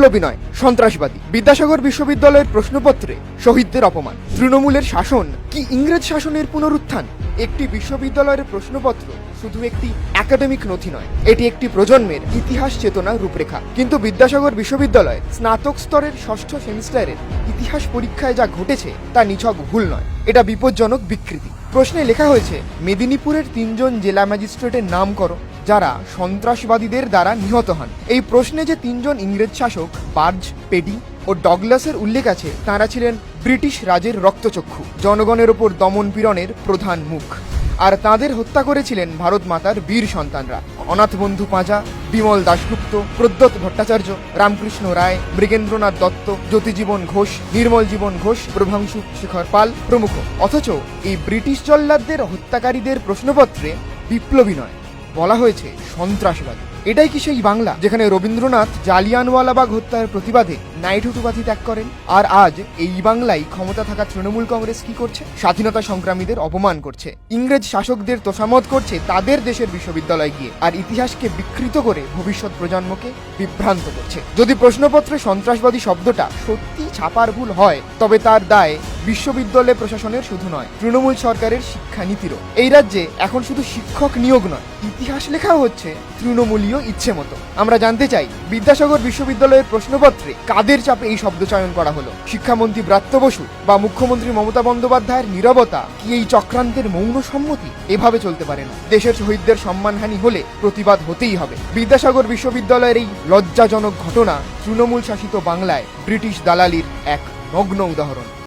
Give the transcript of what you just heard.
বিপ্লবী নয়, সন্ত্রাসবাদী। বিদ্যাসাগর বিশ্ববিদ্যালয়ের প্রশ্নপত্রে শহীদদের অপমান। তৃণমূলের শাসন কি ইংরেজ শাসনের পুনরুত্থান? একটি বিশ্ববিদ্যালয়ের প্রশ্নপত্র শুধু একটি একাডেমিক নথি নয়, এটি একটি প্রজন্মের ইতিহাস চেতনার রূপরেখা। কিন্তু বিদ্যাসাগর বিশ্ববিদ্যালয়ের স্নাতক স্তরের ষষ্ঠ সেমিস্টারের ইতিহাস পরীক্ষায় যা ঘটেছে তা নিছক ভুল নয়, এটা বিপজ্জনক বিকৃতি। প্রশ্নে লেখা হয়েছে, মেদিনীপুরের 3জন জেলা ম্যাজিস্ট্রেটের নাম করো যারা সন্ত্রাসবাদীদের দ্বারা নিহত হন। এই প্রশ্নে যে 3জন ইংরেজ শাসক বার্জ, পেডি ও ডগলাসের উল্লেখ আছে, তাঁরা ছিলেন ব্রিটিশ রাজের রক্তচক্ষু, জনগণের ওপর দমন পীড়নের প্রধান মুখ। আর তাঁদের হত্যা করেছিলেন ভারত মাতার বীর সন্তানরা। অনাথ বন্ধু পাঁজা, বিমল দাশগুপ্ত, প্রদ্যোৎ ভট্টাচার্য, রামকৃষ্ণ রায়, মৃগেন্দ্রনাথ দত্ত, জ্যোতিজীবন ঘোষ, নির্মল জীবন ঘোষ, প্রভাংশু শেখর পাল প্রমুখ। অথচ এই ব্রিটিশ জল্লাদদের হত্যাকারীদের প্রশ্নপত্রে বিপ্লবী নয়, বলা হয়েছে সন্ত্রাসবাদী। এটাই কি সেই বাংলা যেখানে রবীন্দ্রনাথ জালিয়ানওয়ালাবাগ হত্যার প্রতিবাদে নাইটহুড উপাধি ত্যাগ করেন? আর আজ এই বাংলায় ক্ষমতা থাকা তৃণমূল কংগ্রেস কি করছে? স্বাধীনতা সংগ্রামীদের অপমান করছে, ইংরেজ শাসকদের তোষামত করছে তাদের দেশের বিশ্ববিদ্যালয় গিয়ে, আর ইতিহাসকে বিকৃত করে ভবিষ্যৎ প্রজন্মকে বিভ্রান্ত করছে। যদি প্রশ্নপত্রে সন্ত্রাসবাদী শব্দটা সত্যি ছাপার ভুল হয়, তবে তার দায় বিশ্ববিদ্যালয় প্রশাসনের শুধু নয়, তৃণমূল সরকারের শিক্ষানীতিরও। এই রাজ্যে এখন শুধু শিক্ষক নিয়োগ নয়, ইতিহাস লেখাও হচ্ছে তৃণমূলীয় ইচ্ছে মতো। আমরা জানতে চাই, বিদ্যাসাগর বিশ্ববিদ্যালয়ের প্রশ্নপত্রে কাদের চাপে এই শব্দ চয়ন করা হলো? শিক্ষামন্ত্রী ব্রাত্য বসু বা মুখ্যমন্ত্রী মমতা বন্দ্যোপাধ্যায়ের নীরবতা কি এই চক্রান্তের মৌন সম্মতি? এভাবে চলতে পারে না। দেশের শহীদদের সম্মানহানি হলে প্রতিবাদ হতেই হবে। বিদ্যাসাগর বিশ্ববিদ্যালয়ের এই লজ্জাজনক ঘটনা তৃণমূল শাসিত বাংলায় ব্রিটিশ দালালির এক নগ্ন উদাহরণ।